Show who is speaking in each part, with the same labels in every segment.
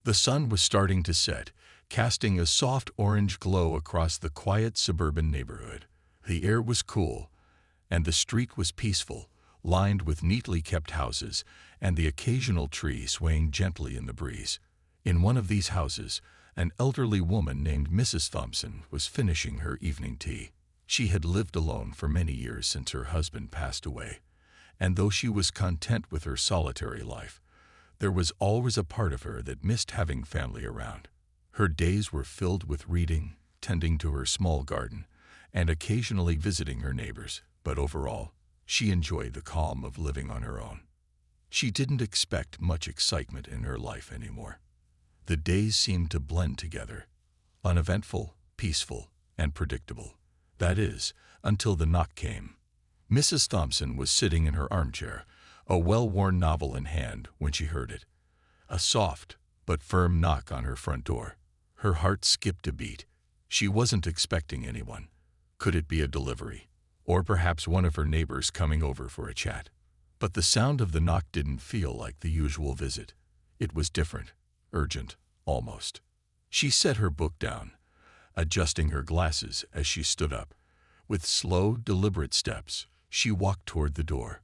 Speaker 1: The sun was starting to set, casting a soft orange glow across the quiet suburban neighborhood. The air was cool, and the street was peaceful, lined with neatly kept houses and the occasional tree swaying gently in the breeze. In one of these houses, an elderly woman named Mrs. Thompson was finishing her evening tea. She had lived alone for many years since her husband passed away, and though she was content with her solitary life, there was always a part of her that missed having family around. Her days were filled with reading, tending to her small garden, and occasionally visiting her neighbors, but overall, she enjoyed the calm of living on her own. She didn't expect much excitement in her life anymore. The days seemed to blend together, uneventful, peaceful, and predictable. That is, until the knock came. Mrs. Thompson was sitting in her armchair, a well-worn novel in hand, when she heard it. A soft but firm knock on her front door. Her heart skipped a beat. She wasn't expecting anyone. Could it be a delivery? Or perhaps one of her neighbors coming over for a chat? But the sound of the knock didn't feel like the usual visit. It was different, urgent, almost. She set her book down, adjusting her glasses as she stood up. With slow, deliberate steps, she walked toward the door.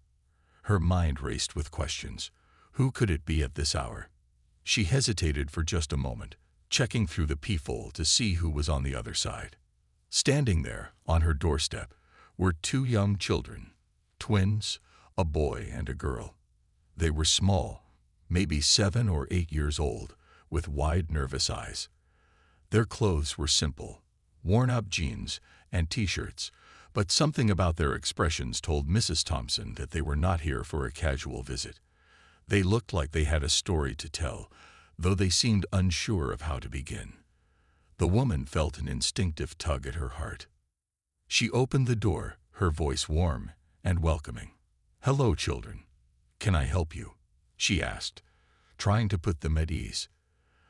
Speaker 1: Her mind raced with questions. Who could it be at this hour? She hesitated for just a moment, checking through the peephole to see who was on the other side. Standing there, on her doorstep, were two young children, twins, a boy and a girl. They were small, maybe 7 or 8 years old, with wide, nervous eyes. Their clothes were simple, worn-out jeans and t-shirts, but something about their expressions told Mrs. Thompson that they were not here for a casual visit. They looked like they had a story to tell, though they seemed unsure of how to begin. The woman felt an instinctive tug at her heart. She opened the door, her voice warm and welcoming. "Hello, children. Can I help you?" she asked, trying to put them at ease.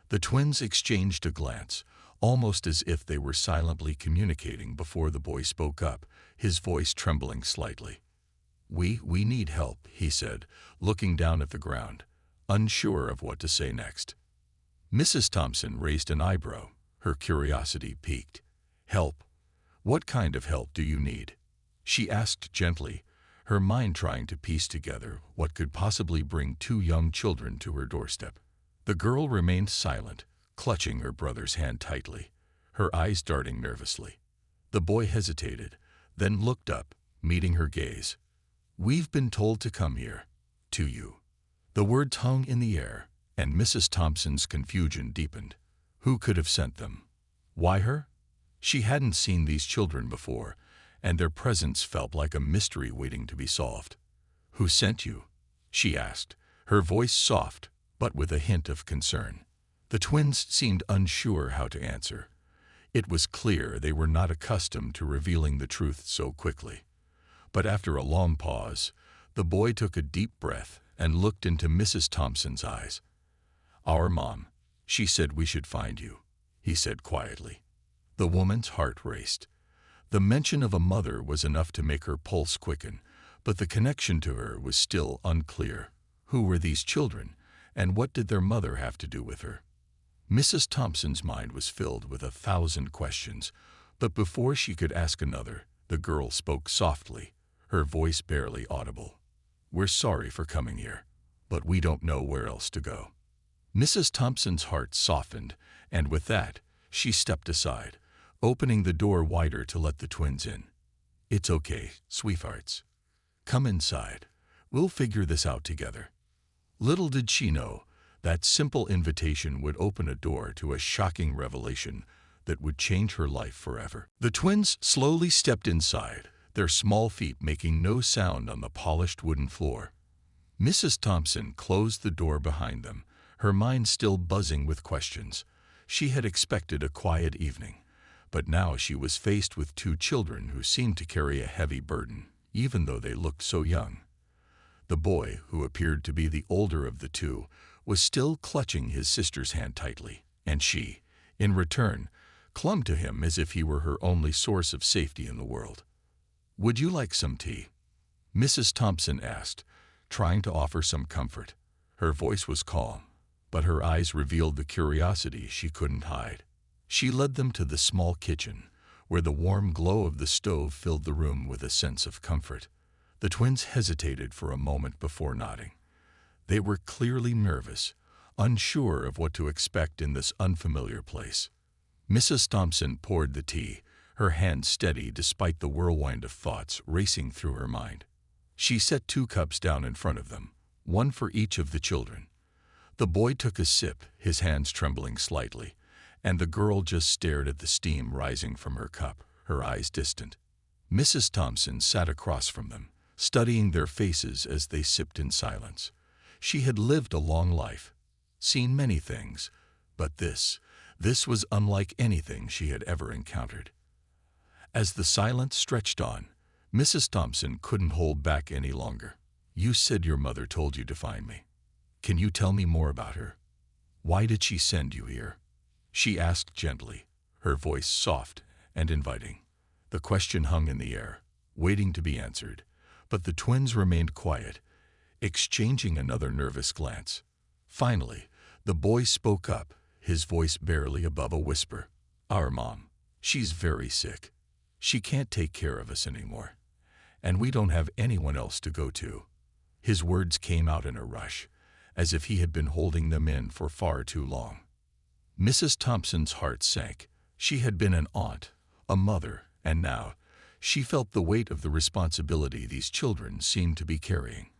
Speaker 1: The twins exchanged a glance, almost as if they were silently communicating before the boy spoke up, his voice trembling slightly. We need help," he said, looking down at the ground, unsure of what to say next. Mrs. Thompson raised an eyebrow, her curiosity piqued. "Help? What kind of help do you need?" she asked gently, her mind trying to piece together what could possibly bring two young children to her doorstep. The girl remained silent, clutching her brother's hand tightly, her eyes darting nervously. The boy hesitated, then looked up, meeting her gaze. "We've been told to come here. To you." The words hung in the air, and Mrs. Thompson's confusion deepened. Who could have sent them? Why her? She hadn't seen these children before, and their presence felt like a mystery waiting to be solved. "Who sent you?" she asked, her voice soft, but with a hint of concern. The twins seemed unsure how to answer. It was clear they were not accustomed to revealing the truth so quickly. But after a long pause, the boy took a deep breath and looked into Mrs. Thompson's eyes. "Our mom. She said we should find you," he said quietly. The woman's heart raced. The mention of a mother was enough to make her pulse quicken, but the connection to her was still unclear. Who were these children, and what did their mother have to do with her? Mrs. Thompson's mind was filled with 1,000 questions, but before she could ask another, the girl spoke softly, her voice barely audible. "We're sorry for coming here, but we don't know where else to go." Mrs. Thompson's heart softened, and with that, she stepped aside, opening the door wider to let the twins in. "It's okay, sweethearts. Come inside. We'll figure this out together." Little did she know, that simple invitation would open a door to a shocking revelation that would change her life forever. The twins slowly stepped inside, their small feet making no sound on the polished wooden floor. Mrs. Thompson closed the door behind them, her mind still buzzing with questions. She had expected a quiet evening, but now she was faced with two children who seemed to carry a heavy burden, even though they looked so young. The boy, who appeared to be the older of the two, was still clutching his sister's hand tightly, and she, in return, clung to him as if he were her only source of safety in the world. "Would you like some tea?" Mrs. Thompson asked, trying to offer some comfort. Her voice was calm, but her eyes revealed the curiosity she couldn't hide. She led them to the small kitchen, where the warm glow of the stove filled the room with a sense of comfort. The twins hesitated for a moment before nodding. They were clearly nervous, unsure of what to expect in this unfamiliar place. Mrs. Thompson poured the tea, her hand steady despite the whirlwind of thoughts racing through her mind. She set 2 cups down in front of them, one for each of the children. The boy took a sip, his hands trembling slightly, and the girl just stared at the steam rising from her cup, her eyes distant. Mrs. Thompson sat across from them, studying their faces as they sipped in silence. She had lived a long life, seen many things, but this was unlike anything she had ever encountered. As the silence stretched on, Mrs. Thompson couldn't hold back any longer. "You said your mother told you to find me. Can you tell me more about her? Why did she send you here?" she asked gently, her voice soft and inviting. The question hung in the air, waiting to be answered, but the twins remained quiet, exchanging another nervous glance. Finally, the boy spoke up, his voice barely above a whisper. "Our mom. She's very sick. She can't take care of us anymore, and we don't have anyone else to go to." His words came out in a rush, as if he had been holding them in for far too long. Mrs. Thompson's heart sank. She had been an aunt, a mother, and now she felt the weight of the responsibility these children seemed to be carrying.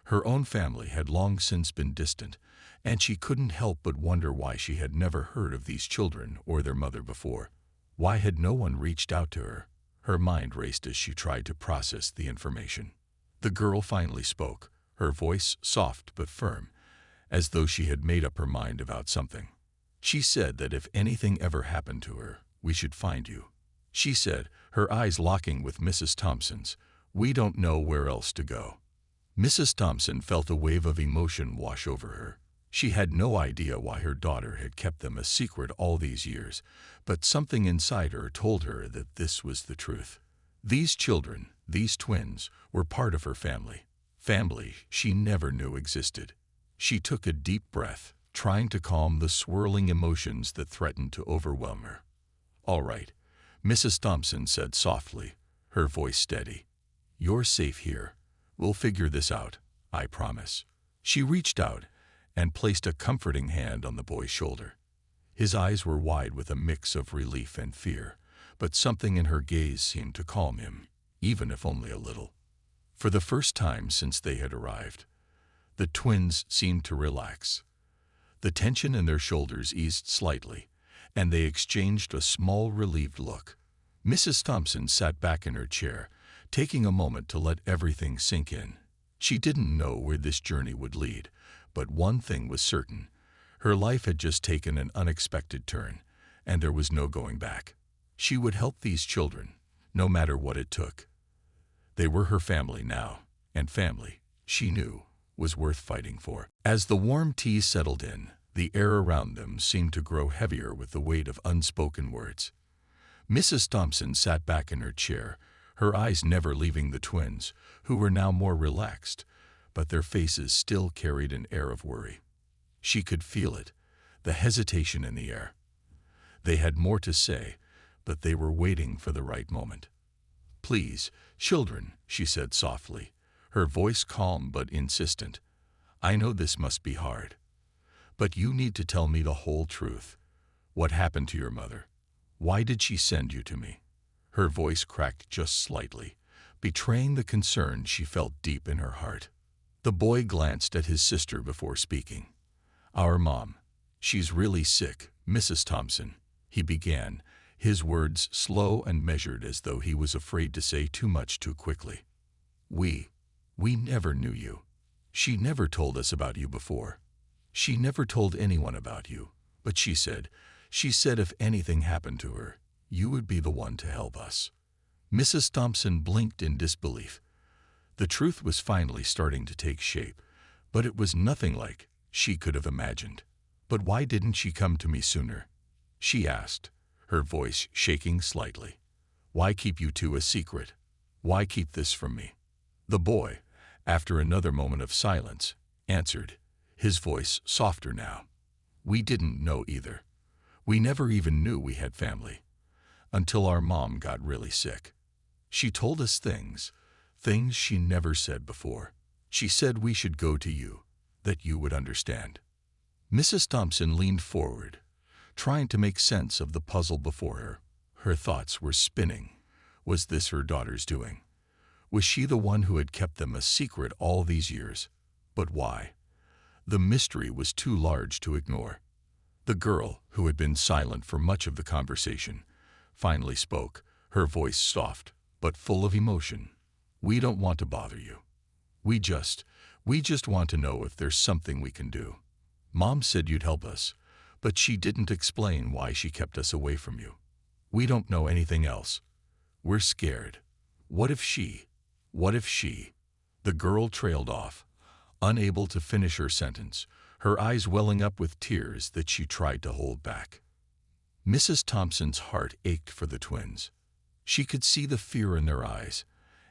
Speaker 1: Her own family had long since been distant, and she couldn't help but wonder why she had never heard of these children or their mother before. Why had no one reached out to her? Her mind raced as she tried to process the information. The girl finally spoke, her voice soft but firm, as though she had made up her mind about something. She said that if anything ever happened to her, we should find you. She said, her eyes locking with Mrs. Thompson's. "We don't know where else to go." Mrs. Thompson felt a wave of emotion wash over her. She had no idea why her daughter had kept them a secret all these years, but something inside her told her that this was the truth. These children, these twins, were part of her family. Family she never knew existed. She took a deep breath, trying to calm the swirling emotions that threatened to overwhelm her. "All right," Mrs. Thompson said softly, her voice steady. "You're safe here. We'll figure this out, I promise." She reached out and placed a comforting hand on the boy's shoulder. His eyes were wide with a mix of relief and fear, but something in her gaze seemed to calm him, even if only a little. For the first time since they had arrived, the twins seemed to relax. The tension in their shoulders eased slightly, and they exchanged a small, relieved look. Mrs. Thompson sat back in her chair, taking a moment to let everything sink in. She didn't know where this journey would lead, but one thing was certain. Her life had just taken an unexpected turn, and there was no going back. She would help these children, no matter what it took. They were her family now, and family, she knew, was worth fighting for. As the warm tea settled in, the air around them seemed to grow heavier with the weight of unspoken words. Mrs. Thompson sat back in her chair, her eyes never leaving the twins, who were now more relaxed, but their faces still carried an air of worry. She could feel it, the hesitation in the air. They had more to say, but they were waiting for the right moment. "Please, children," she said softly, her voice calm but insistent. "I know this must be hard, but you need to tell me the whole truth. What happened to your mother? Why did she send you to me?" Her voice cracked just slightly, betraying the concern she felt deep in her heart. The boy glanced at his sister before speaking. "Our mom. She's really sick, Mrs. Thompson," he began, his words slow and measured as though he was afraid to say too much too quickly. We never knew you. She never told us about you before. She never told anyone about you, but she said if anything happened to her, you would be the one to help us." Mrs. Thompson blinked in disbelief. The truth was finally starting to take shape, but it was nothing like she could have imagined. "But why didn't she come to me sooner?" she asked, her voice shaking slightly. "Why keep you two a secret? Why keep this from me?" The boy, after another moment of silence, answered, his voice softer now. We didn't know either. We never even knew we had family. Until our mom got really sick. She told us things she never said before. She said we should go to you, that you would understand. Mrs. Thompson leaned forward, trying to make sense of the puzzle before her. Her thoughts were spinning. Was this her daughter's doing? Was she the one who had kept them a secret all these years? But why? The mystery was too large to ignore. The girl, who had been silent for much of the conversation, finally spoke, her voice soft but full of emotion. We don't want to bother you. We just want to know if there's something we can do. Mom said you'd help us, but she didn't explain why she kept us away from you. We don't know anything else. We're scared. What if she? The girl trailed off, unable to finish her sentence, her eyes welling up with tears that she tried to hold back. Mrs. Thompson's heart ached for the twins. She could see the fear in their eyes,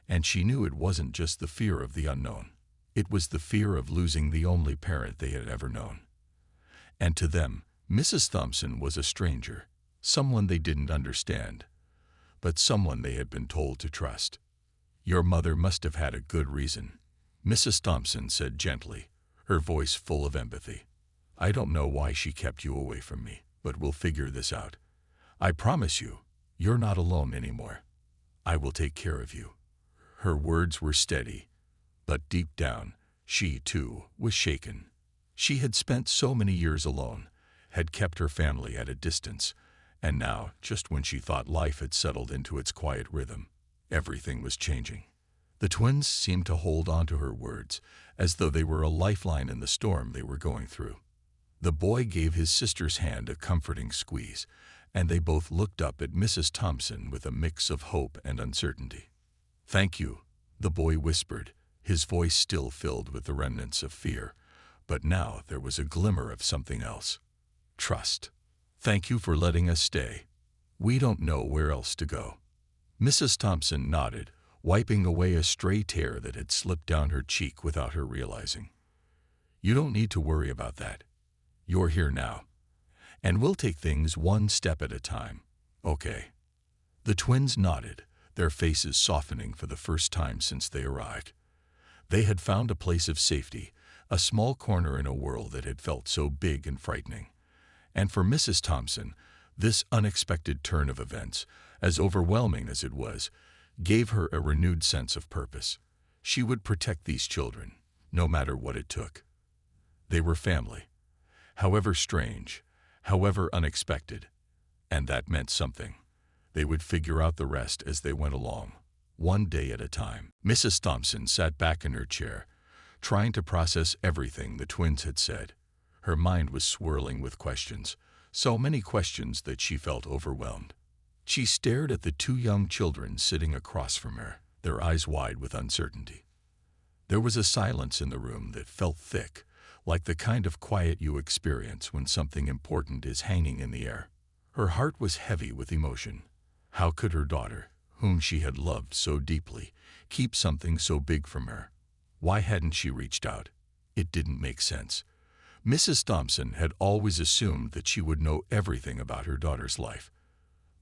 Speaker 1: and she knew it wasn't just the fear of the unknown. It was the fear of losing the only parent they had ever known. And to them, Mrs. Thompson was a stranger, someone they didn't understand, but someone they had been told to trust. Your mother must have had a good reason, Mrs. Thompson said gently, her voice full of empathy. I don't know why she kept you away from me, but we'll figure this out. I promise you, you're not alone anymore. I will take care of you. Her words were steady, but deep down, she, too, was shaken. She had spent so many years alone, had kept her family at a distance, and now, just when she thought life had settled into its quiet rhythm, everything was changing. The twins seemed to hold on to her words, as though they were a lifeline in the storm they were going through. The boy gave his sister's hand a comforting squeeze, and they both looked up at Mrs. Thompson with a mix of hope and uncertainty. Thank you, the boy whispered, his voice still filled with the remnants of fear, but now there was a glimmer of something else. Trust. Thank you for letting us stay. We don't know where else to go. Mrs. Thompson nodded, wiping away a stray tear that had slipped down her cheek without her realizing. You don't need to worry about that. You're here now. And we'll take things one step at a time, okay? The twins nodded, their faces softening for the first time since they arrived. They had found a place of safety, a small corner in a world that had felt so big and frightening. And for Mrs. Thompson, this unexpected turn of events, as overwhelming as it was, gave her a renewed sense of purpose. She would protect these children, no matter what it took. They were family, however strange, however unexpected, and that meant something. They would figure out the rest as they went along, one day at a time. Mrs. Thompson sat back in her chair, trying to process everything the twins had said. Her mind was swirling with questions, so many questions that she felt overwhelmed. She stared at the two young children sitting across from her, their eyes wide with uncertainty. There was a silence in the room that felt thick, like the kind of quiet you experience when something important is hanging in the air. Her heart was heavy with emotion. How could her daughter, whom she had loved so deeply, keep something so big from her? Why hadn't she reached out? It didn't make sense. Mrs. Thompson had always assumed that she would know everything about her daughter's life.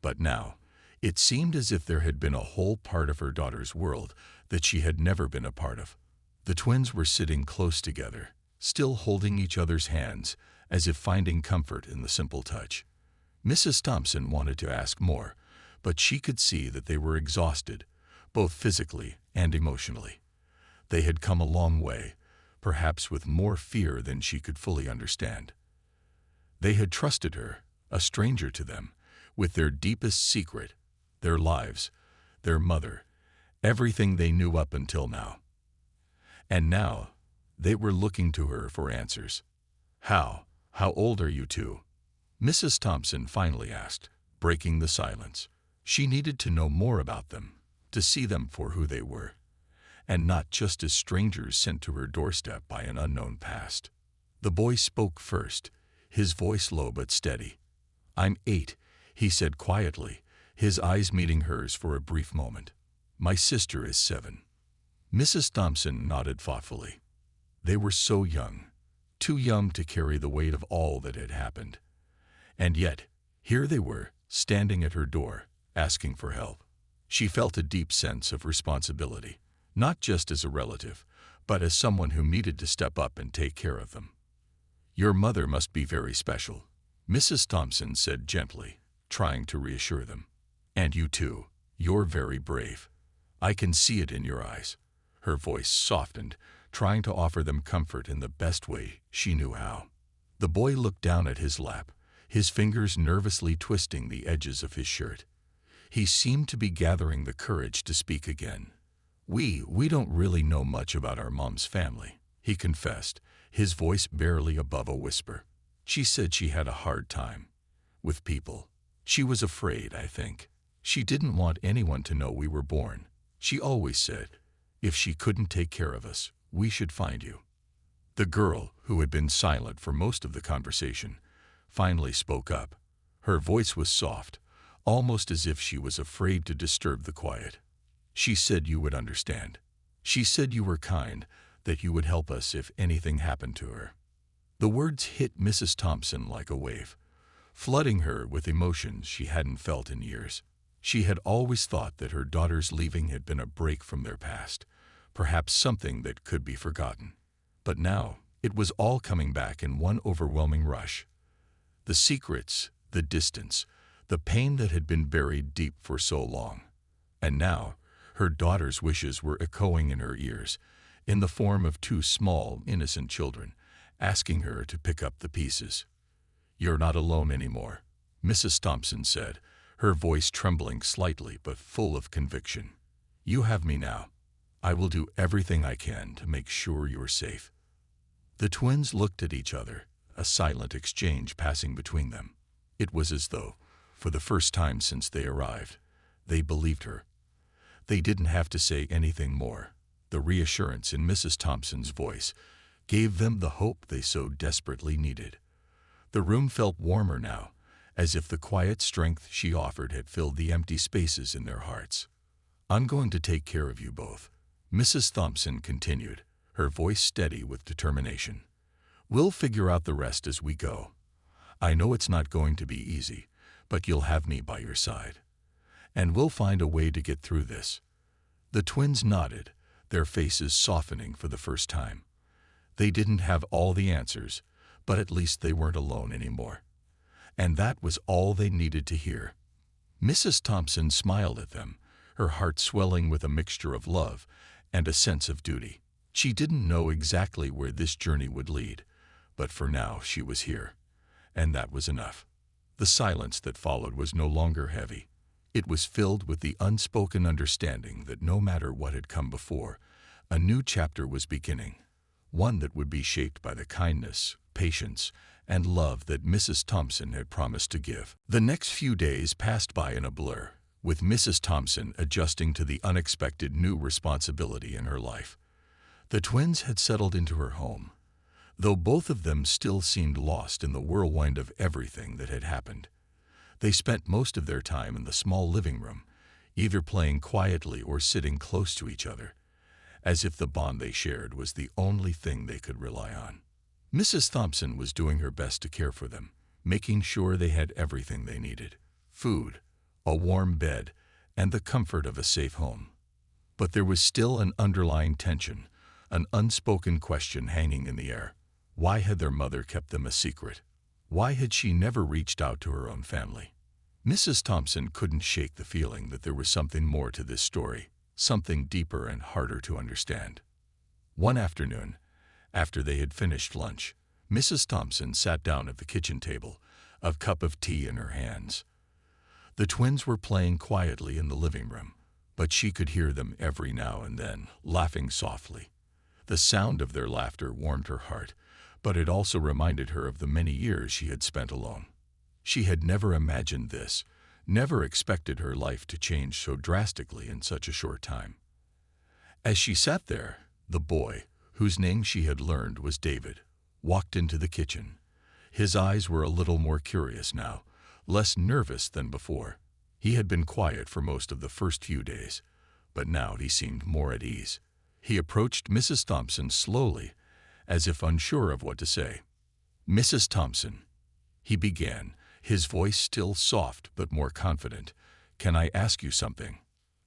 Speaker 1: But now, it seemed as if there had been a whole part of her daughter's world that she had never been a part of. The twins were sitting close together, still holding each other's hands, as if finding comfort in the simple touch. Mrs. Thompson wanted to ask more, but she could see that they were exhausted, both physically and emotionally. They had come a long way, perhaps with more fear than she could fully understand. They had trusted her, a stranger to them, with their deepest secret, their lives, their mother, everything they knew up until now. And now, they were looking to her for answers. How old are you two? Mrs. Thompson finally asked, breaking the silence. She needed to know more about them, to see them for who they were, and not just as strangers sent to her doorstep by an unknown past. The boy spoke first, his voice low but steady. I'm 8, he said quietly, his eyes meeting hers for a brief moment. My sister is 7. Mrs. Thompson nodded thoughtfully. They were so young, too young to carry the weight of all that had happened. And yet, here they were, standing at her door, asking for help. She felt a deep sense of responsibility, not just as a relative, but as someone who needed to step up and take care of them. "Your mother must be very special," Mrs. Thompson said gently, trying to reassure them. "And you too. You're very brave. I can see it in your eyes." Her voice softened, trying to offer them comfort in the best way she knew how. The boy looked down at his lap, his fingers nervously twisting the edges of his shirt. He seemed to be gathering the courage to speak again. We don't really know much about our mom's family," he confessed, his voice barely above a whisper. "She said she had a hard time with people. She was afraid, I think. She didn't want anyone to know we were born. She always said, if she couldn't take care of us, we should find you." The girl, who had been silent for most of the conversation, finally spoke up. Her voice was soft, almost as if she was afraid to disturb the quiet. "She said you would understand. She said you were kind, that you would help us if anything happened to her." The words hit Mrs. Thompson like a wave, flooding her with emotions she hadn't felt in years. She had always thought that her daughter's leaving had been a break from their past, perhaps something that could be forgotten. But now, it was all coming back in one overwhelming rush. The secrets, the distance, the pain that had been buried deep for so long. And now, her daughter's wishes were echoing in her ears, in the form of two small, innocent children, asking her to pick up the pieces. "You're not alone anymore," Mrs. Thompson said, her voice trembling slightly but full of conviction. "You have me now. I will do everything I can to make sure you're safe." The twins looked at each other, a silent exchange passing between them. It was as though, for the first time since they arrived, they believed her. They didn't have to say anything more. The reassurance in Mrs. Thompson's voice gave them the hope they so desperately needed. The room felt warmer now, as if the quiet strength she offered had filled the empty spaces in their hearts. "I'm going to take care of you both," Mrs. Thompson continued, her voice steady with determination. "We'll figure out the rest as we go. I know it's not going to be easy, but you'll have me by your side. And we'll find a way to get through this." The twins nodded, their faces softening for the first time. They didn't have all the answers, but at least they weren't alone anymore. And that was all they needed to hear. Mrs. Thompson smiled at them, her heart swelling with a mixture of love and a sense of duty. She didn't know exactly where this journey would lead, but for now she was here, and that was enough. The silence that followed was no longer heavy. It was filled with the unspoken understanding that no matter what had come before, a new chapter was beginning, one that would be shaped by the kindness, patience, and love that Mrs. Thompson had promised to give. The next few days passed by in a blur, with Mrs. Thompson adjusting to the unexpected new responsibility in her life. The twins had settled into her home, though both of them still seemed lost in the whirlwind of everything that had happened. They spent most of their time in the small living room, either playing quietly or sitting close to each other, as if the bond they shared was the only thing they could rely on. Mrs. Thompson was doing her best to care for them, making sure they had everything they needed: food, a warm bed, and the comfort of a safe home. But there was still an underlying tension, an unspoken question hanging in the air. Why had their mother kept them a secret? Why had she never reached out to her own family? Mrs. Thompson couldn't shake the feeling that there was something more to this story, something deeper and harder to understand. One afternoon, after they had finished lunch, Mrs. Thompson sat down at the kitchen table, a cup of tea in her hands. The twins were playing quietly in the living room, but she could hear them every now and then, laughing softly. The sound of their laughter warmed her heart, but it also reminded her of the many years she had spent alone. She had never imagined this, never expected her life to change so drastically in such a short time. As she sat there, the boy, whose name she had learned was David, walked into the kitchen. His eyes were a little more curious now, less nervous than before. He had been quiet for most of the first few days, but now he seemed more at ease. He approached Mrs. Thompson slowly, as if unsure of what to say. "Mrs. Thompson," he began, his voice still soft but more confident, "can I ask you something?"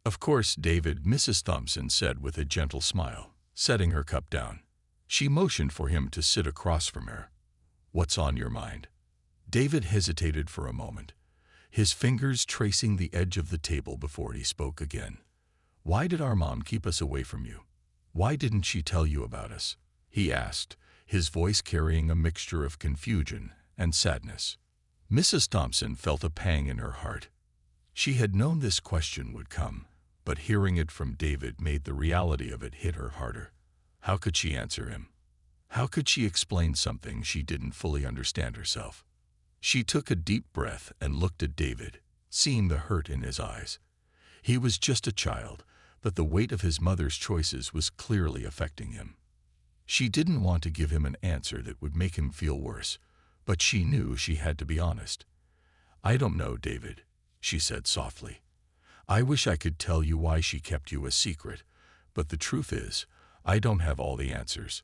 Speaker 1: "Of course, David," Mrs. Thompson said with a gentle smile, setting her cup down. She motioned for him to sit across from her. "What's on your mind?" David hesitated for a moment, his fingers tracing the edge of the table before he spoke again. "Why did our mom keep us away from you? Why didn't she tell you about us?" he asked, his voice carrying a mixture of confusion and sadness. Mrs. Thompson felt a pang in her heart. She had known this question would come, but hearing it from David made the reality of it hit her harder. How could she answer him? How could she explain something she didn't fully understand herself? She took a deep breath and looked at David, seeing the hurt in his eyes. He was just a child, but the weight of his mother's choices was clearly affecting him. She didn't want to give him an answer that would make him feel worse, but she knew she had to be honest. "I don't know, David," she said softly. "I wish I could tell you why she kept you a secret, but the truth is, I don't have all the answers.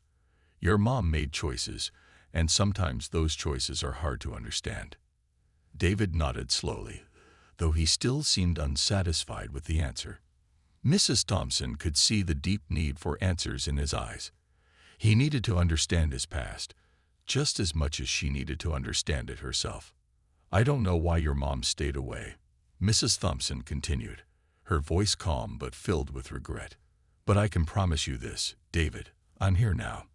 Speaker 1: Your mom made choices, and sometimes those choices are hard to understand." David nodded slowly, though he still seemed unsatisfied with the answer. Mrs. Thompson could see the deep need for answers in his eyes. He needed to understand his past, just as much as she needed to understand it herself. "I don't know why your mom stayed away," Mrs. Thompson continued, her voice calm but filled with regret. "But I can promise you this, David, I'm here now.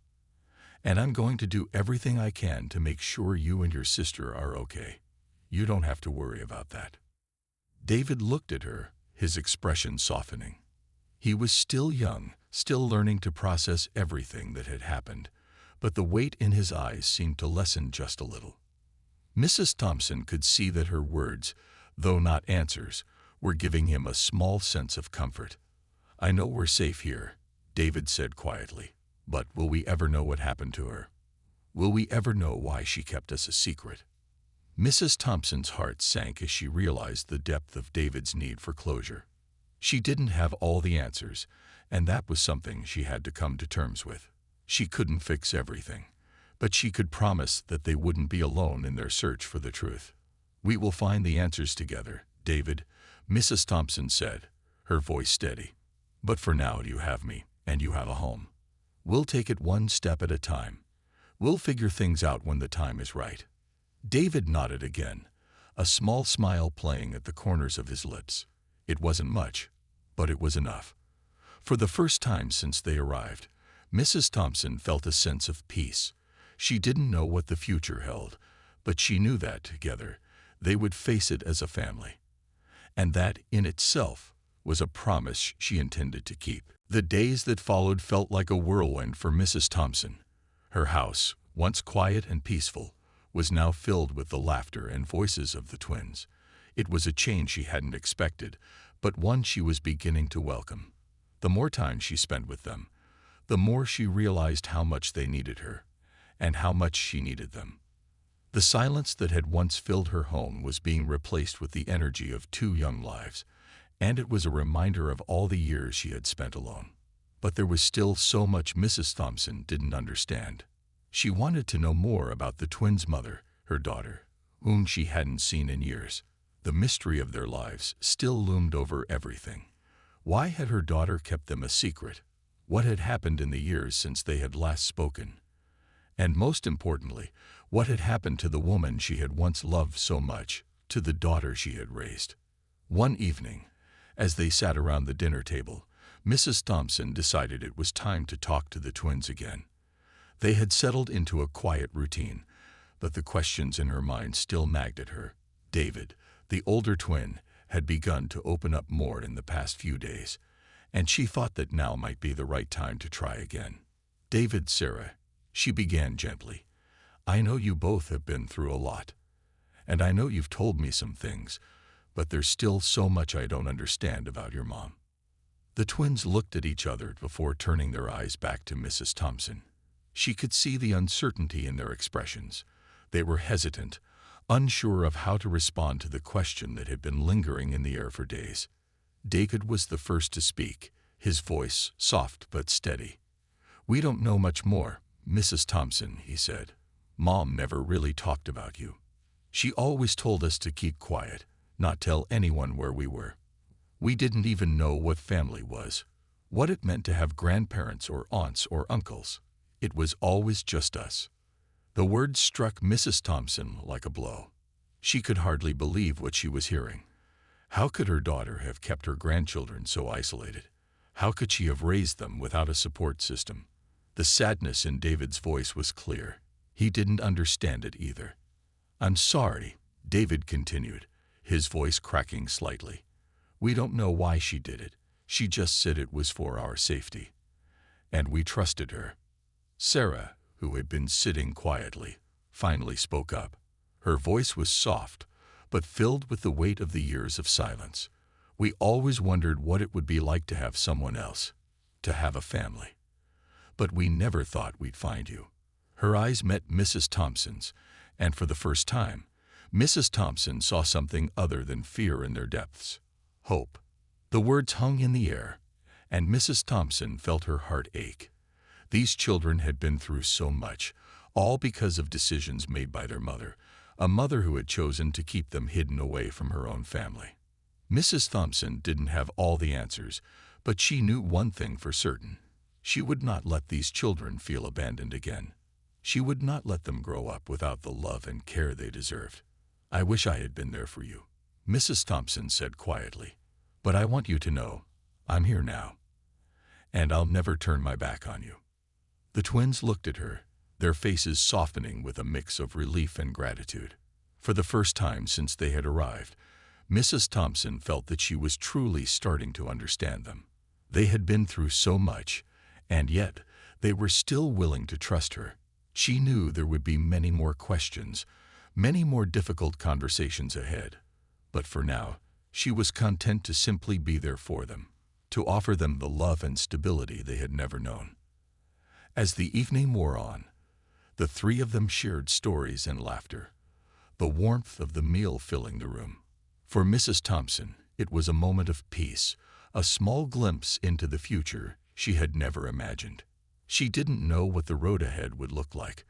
Speaker 1: And I'm going to do everything I can to make sure you and your sister are okay. You don't have to worry about that." David looked at her, his expression softening. He was still young, still learning to process everything that had happened, but the weight in his eyes seemed to lessen just a little. Mrs. Thompson could see that her words, though not answers, were giving him a small sense of comfort. "I know we're safe here," David said quietly, "but will we ever know what happened to her? Will we ever know why she kept us a secret?" Mrs. Thompson's heart sank as she realized the depth of David's need for closure. She didn't have all the answers, and that was something she had to come to terms with. She couldn't fix everything, but she could promise that they wouldn't be alone in their search for the truth. "We will find the answers together, David," Mrs. Thompson said, her voice steady. "But for now you have me, and you have a home. We'll take it one step at a time. We'll figure things out when the time is right." David nodded again, a small smile playing at the corners of his lips. It wasn't much, but it was enough. For the first time since they arrived, Mrs. Thompson felt a sense of peace. She didn't know what the future held, but she knew that together they would face it as a family. And that, in itself, was a promise she intended to keep. The days that followed felt like a whirlwind for Mrs. Thompson. Her house, once quiet and peaceful, was now filled with the laughter and voices of the twins. It was a change she hadn't expected, but one she was beginning to welcome. The more time she spent with them, the more she realized how much they needed her, and how much she needed them. The silence that had once filled her home was being replaced with the energy of two young lives, and it was a reminder of all the years she had spent alone. But there was still so much Mrs. Thompson didn't understand. She wanted to know more about the twins' mother, her daughter, whom she hadn't seen in years. The mystery of their lives still loomed over everything. Why had her daughter kept them a secret? What had happened in the years since they had last spoken? And most importantly, what had happened to the woman she had once loved so much, to the daughter she had raised? One evening, as they sat around the dinner table, Mrs. Thompson decided it was time to talk to the twins again. They had settled into a quiet routine, but the questions in her mind still nagged at her. David, the older twin, had begun to open up more in the past few days, and she thought that now might be the right time to try again. "David, Sarah," she began gently, "I know you both have been through a lot, and I know you've told me some things, but there's still so much I don't understand about your mom." The twins looked at each other before turning their eyes back to Mrs. Thompson. She could see the uncertainty in their expressions. They were hesitant, unsure of how to respond to the question that had been lingering in the air for days. David was the first to speak, his voice soft but steady. "We don't know much more," "Mrs. Thompson," he said, "Mom never really talked about you. She always told us to keep quiet, not tell anyone where we were. We didn't even know what family was, what it meant to have grandparents or aunts or uncles. It was always just us." The words struck Mrs. Thompson like a blow. She could hardly believe what she was hearing. How could her daughter have kept her grandchildren so isolated? How could she have raised them without a support system? The sadness in David's voice was clear. He didn't understand it either. "I'm sorry," David continued, his voice cracking slightly. "We don't know why she did it. She just said it was for our safety. And we trusted her." Sarah, who had been sitting quietly, finally spoke up. Her voice was soft, but filled with the weight of the years of silence. "We always wondered what it would be like to have someone else, to have a family. But we never thought we'd find you." Her eyes met Mrs. Thompson's, and for the first time, Mrs. Thompson saw something other than fear in their depths. Hope. The words hung in the air, and Mrs. Thompson felt her heart ache. These children had been through so much, all because of decisions made by their mother, a mother who had chosen to keep them hidden away from her own family. Mrs. Thompson didn't have all the answers, but she knew one thing for certain. She would not let these children feel abandoned again. She would not let them grow up without the love and care they deserved. "I wish I had been there for you," Mrs. Thompson said quietly. "But I want you to know, I'm here now, and I'll never turn my back on you." The twins looked at her, their faces softening with a mix of relief and gratitude. For the first time since they had arrived, Mrs. Thompson felt that she was truly starting to understand them. They had been through so much, and yet they were still willing to trust her. She knew there would be many more questions, many more difficult conversations ahead. But for now, she was content to simply be there for them, to offer them the love and stability they had never known. As the evening wore on, the three of them shared stories and laughter, the warmth of the meal filling the room. For Mrs. Thompson, it was a moment of peace, a small glimpse into the future she had never imagined. She didn't know what the road ahead would look like,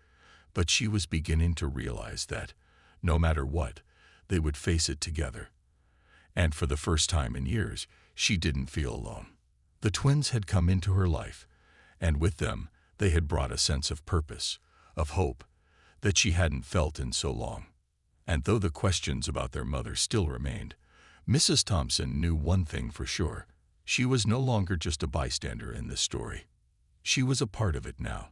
Speaker 1: but she was beginning to realize that, no matter what, they would face it together. And for the first time in years, she didn't feel alone. The twins had come into her life, and with them, they had brought a sense of purpose, of hope, that she hadn't felt in so long. And though the questions about their mother still remained, Mrs. Thompson knew one thing for sure. She was no longer just a bystander in this story. She was a part of it now,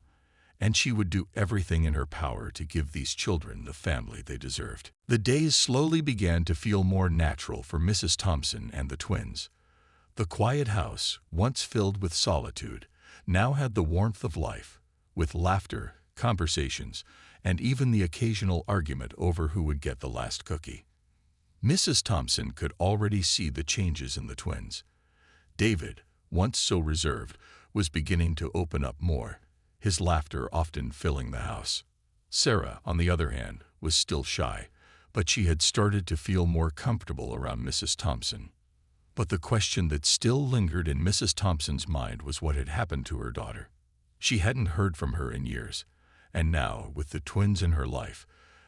Speaker 1: and she would do everything in her power to give these children the family they deserved. The days slowly began to feel more natural for Mrs. Thompson and the twins. The quiet house, once filled with solitude, now had the warmth of life, with laughter, conversations, and even the occasional argument over who would get the last cookie. Mrs. Thompson could already see the changes in the twins. David, once so reserved, was beginning to open up more, his laughter often filling the house. Sarah, on the other hand, was still shy, but she had started to feel more comfortable around Mrs. Thompson. But the question that still lingered in Mrs. Thompson's mind was what had happened to her daughter. She hadn't heard from her in years, and now, with the twins in her life,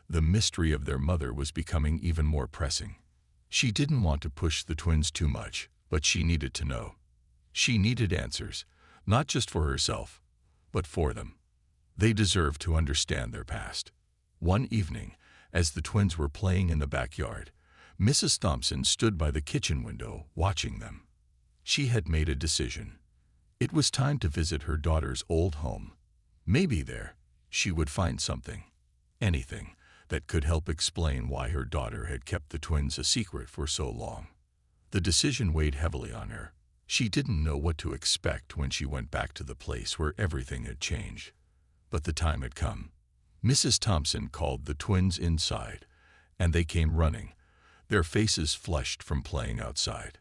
Speaker 1: the mystery of their mother was becoming even more pressing. She didn't want to push the twins too much, but she needed to know. She needed answers, not just for herself, but for them. They deserved to understand their past. One evening, as the twins were playing in the backyard, Mrs. Thompson stood by the kitchen window, watching them. She had made a decision. It was time to visit her daughter's old home. Maybe there, she would find something, anything, that could help explain why her daughter had kept the twins a secret for so long. The decision weighed heavily on her. She didn't know what to expect when she went back to the place where everything had changed. But the time had come. Mrs. Thompson called the twins inside, and they came running, their faces flushed from playing outside.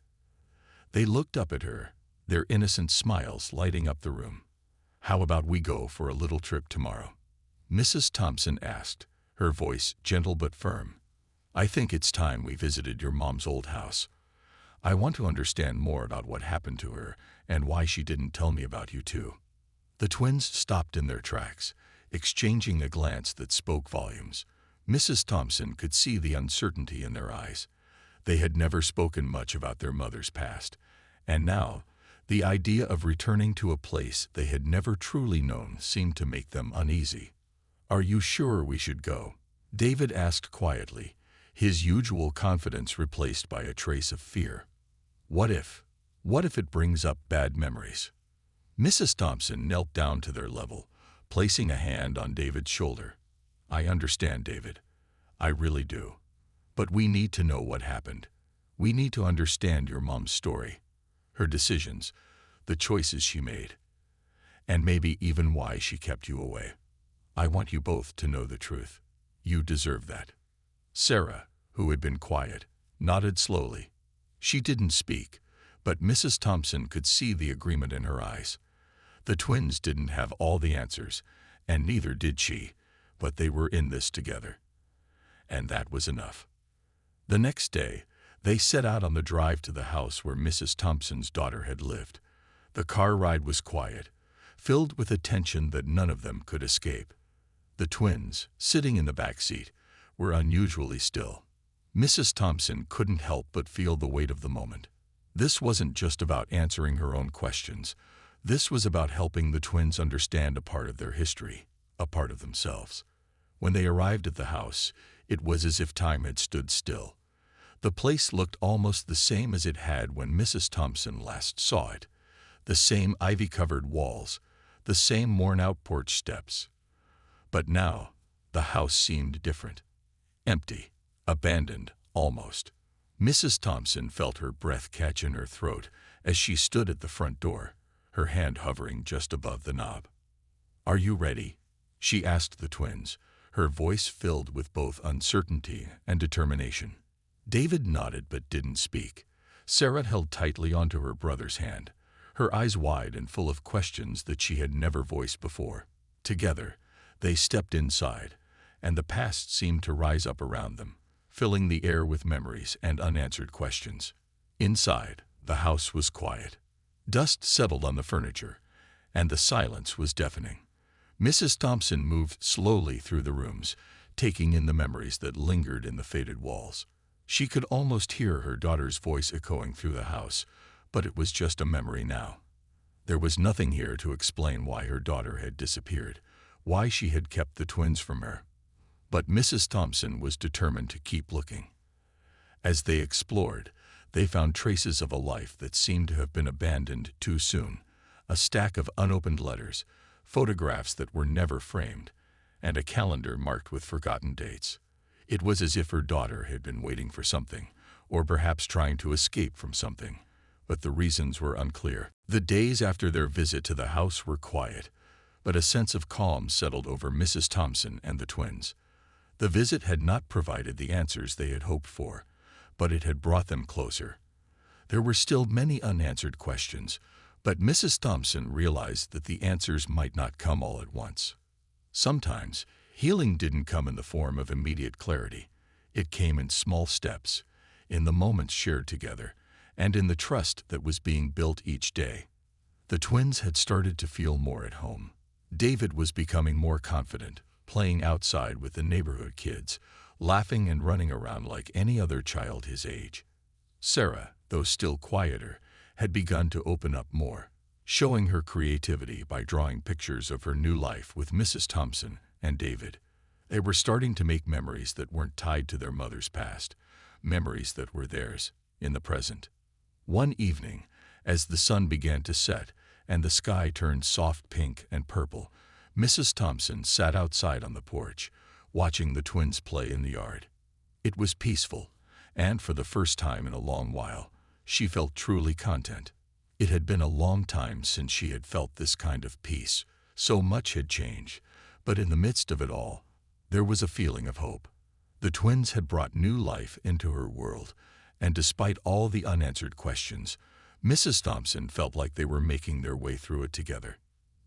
Speaker 1: They looked up at her, their innocent smiles lighting up the room. "How about we go for a little trip tomorrow?" Mrs. Thompson asked, her voice gentle but firm. "I think it's time we visited your mom's old house. I want to understand more about what happened to her and why she didn't tell me about you too." The twins stopped in their tracks, exchanging a glance that spoke volumes. Mrs. Thompson could see the uncertainty in their eyes. They had never spoken much about their mother's past, and now, the idea of returning to a place they had never truly known seemed to make them uneasy. "Are you sure we should go?" David asked quietly, his usual confidence replaced by a trace of fear. What if it brings up bad memories?" Mrs. Thompson knelt down to their level, placing a hand on David's shoulder. "I understand, David. I really do. But we need to know what happened. We need to understand your mom's story, her decisions, the choices she made, and maybe even why she kept you away. I want you both to know the truth. You deserve that." Sarah, who had been quiet, nodded slowly. She didn't speak, but Mrs. Thompson could see the agreement in her eyes. The twins didn't have all the answers, and neither did she, but they were in this together. And that was enough. The next day, they set out on the drive to the house where Mrs. Thompson's daughter had lived. The car ride was quiet, filled with a tension that none of them could escape. The twins, sitting in the back seat, were unusually still. Mrs. Thompson couldn't help but feel the weight of the moment. This wasn't just about answering her own questions. This was about helping the twins understand a part of their history, a part of themselves. When they arrived at the house, it was as if time had stood still. The place looked almost the same as it had when Mrs. Thompson last saw it. The same ivy-covered walls, the same worn-out porch steps. But now, the house seemed different. Empty, abandoned, almost. Mrs. Thompson felt her breath catch in her throat as she stood at the front door, her hand hovering just above the knob. "Are you ready?" she asked the twins, her voice filled with both uncertainty and determination. David nodded but didn't speak. Sarah held tightly onto her brother's hand, her eyes wide and full of questions that she had never voiced before. Together, they stepped inside, and the past seemed to rise up around them, filling the air with memories and unanswered questions. Inside, the house was quiet. Dust settled on the furniture, and the silence was deafening. Mrs. Thompson moved slowly through the rooms, taking in the memories that lingered in the faded walls. She could almost hear her daughter's voice echoing through the house, but it was just a memory now. There was nothing here to explain why her daughter had disappeared, why she had kept the twins from her. But Mrs. Thompson was determined to keep looking. As they explored, they found traces of a life that seemed to have been abandoned too soon, a stack of unopened letters, photographs that were never framed, and a calendar marked with forgotten dates. It was as if her daughter had been waiting for something, or perhaps trying to escape from something, but the reasons were unclear. The days after their visit to the house were quiet, but a sense of calm settled over Mrs. Thompson and the twins. The visit had not provided the answers they had hoped for, but it had brought them closer. There were still many unanswered questions, but Mrs. Thompson realized that the answers might not come all at once. Sometimes, healing didn't come in the form of immediate clarity. It came in small steps, in the moments shared together, and in the trust that was being built each day. The twins had started to feel more at home. David was becoming more confident, playing outside with the neighborhood kids, laughing and running around like any other child his age. Sarah, though still quieter, had begun to open up more, showing her creativity by drawing pictures of her new life with Mrs. Thompson and David. They were starting to make memories that weren't tied to their mother's past, memories that were theirs, in the present. One evening, as the sun began to set and the sky turned soft pink and purple, Mrs. Thompson sat outside on the porch, watching the twins play in the yard. It was peaceful, and for the first time in a long while, she felt truly content. It had been a long time since she had felt this kind of peace. So much had changed, but in the midst of it all, there was a feeling of hope. The twins had brought new life into her world, and despite all the unanswered questions, Mrs. Thompson felt like they were making their way through it together.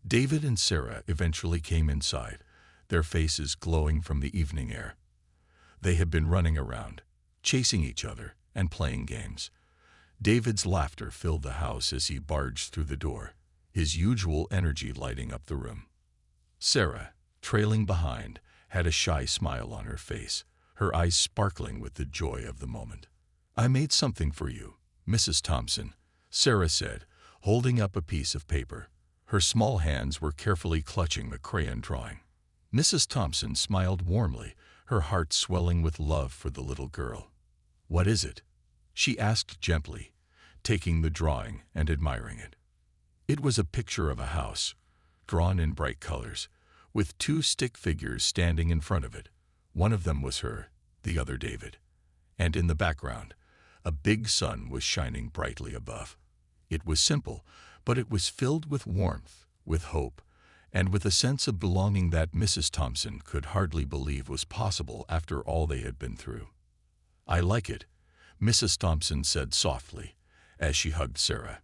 Speaker 1: David and Sarah eventually came inside, their faces glowing from the evening air. They had been running around, chasing each other, and playing games. David's laughter filled the house as he barged through the door. his usual energy lighting up the room. Sarah, trailing behind, had a shy smile on her face, her eyes sparkling with the joy of the moment. "I made something for you, Mrs. Thompson," Sarah said, holding up a piece of paper. Her small hands were carefully clutching the crayon drawing. Mrs. Thompson smiled warmly, her heart swelling with love for the little girl. "What is it?" she asked gently, taking the drawing and admiring it. It was a picture of a house, drawn in bright colors, with two stick figures standing in front of it. One of them was her, the other David. And in the background, a big sun was shining brightly above. It was simple, but it was filled with warmth, with hope, and with a sense of belonging that Mrs. Thompson could hardly believe was possible after all they had been through. "I like it," Mrs. Thompson said softly, as she hugged Sarah.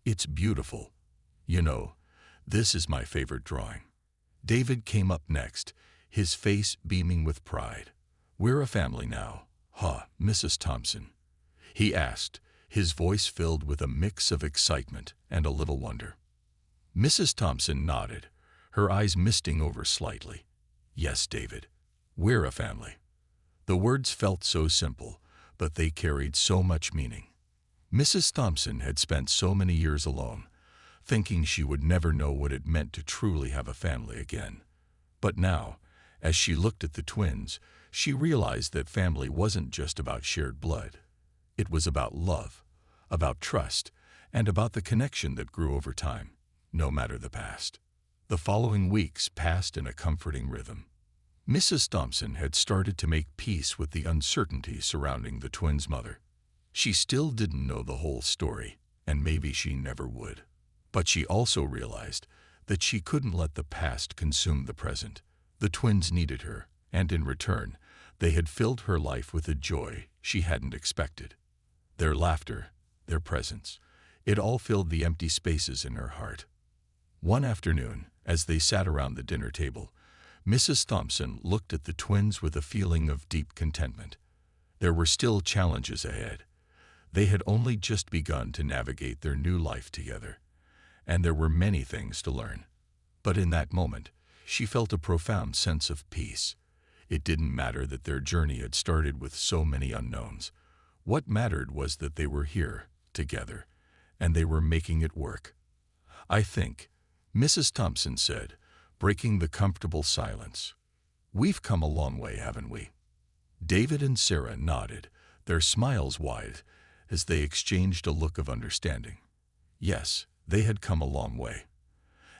Speaker 1: "It's beautiful. You know, this is my favorite drawing." David came up next, his face beaming with pride. "We're a family now, huh, Mrs. Thompson?" he asked, his voice filled with a mix of excitement and a little wonder. Mrs. Thompson nodded, her eyes misting over slightly. "Yes, David, we're a family." The words felt so simple, but they carried so much meaning. Mrs. Thompson had spent so many years alone, thinking she would never know what it meant to truly have a family again. But now, as she looked at the twins, she realized that family wasn't just about shared blood. It was about love, about trust, and about the connection that grew over time, no matter the past. The following weeks passed in a comforting rhythm. Mrs. Thompson had started to make peace with the uncertainty surrounding the twins' mother. She still didn't know the whole story, and maybe she never would. But she also realized that she couldn't let the past consume the present. The twins needed her, and in return, they had filled her life with a joy she hadn't expected. Their laughter, their presence, it all filled the empty spaces in her heart. One afternoon, as they sat around the dinner table, Mrs. Thompson looked at the twins with a feeling of deep contentment. There were still challenges ahead. They had only just begun to navigate their new life together, and there were many things to learn. But in that moment, she felt a profound sense of peace. It didn't matter that their journey had started with so many unknowns. What mattered was that they were here, together, and they were making it work. "I think," Mrs. Thompson said, breaking the comfortable silence, "we've come a long way, haven't we?" David and Sarah nodded, their smiles wide, as they exchanged a look of understanding. Yes, they had come a long way.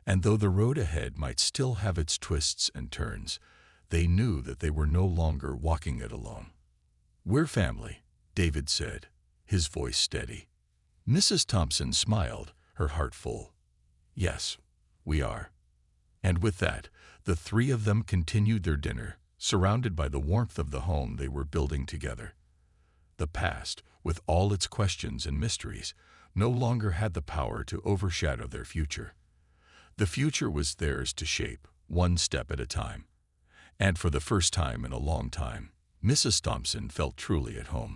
Speaker 1: And though the road ahead might still have its twists and turns, they knew that they were no longer walking it alone. "We're family," David said, his voice steady. Mrs. Thompson smiled, her heart full. "Yes, we are." And with that, the three of them continued their dinner, surrounded by the warmth of the home they were building together. The past, with all its questions and mysteries, no longer had the power to overshadow their future. The future was theirs to shape, one step at a time. And for the first time in a long time, Mrs. Thompson felt truly at home.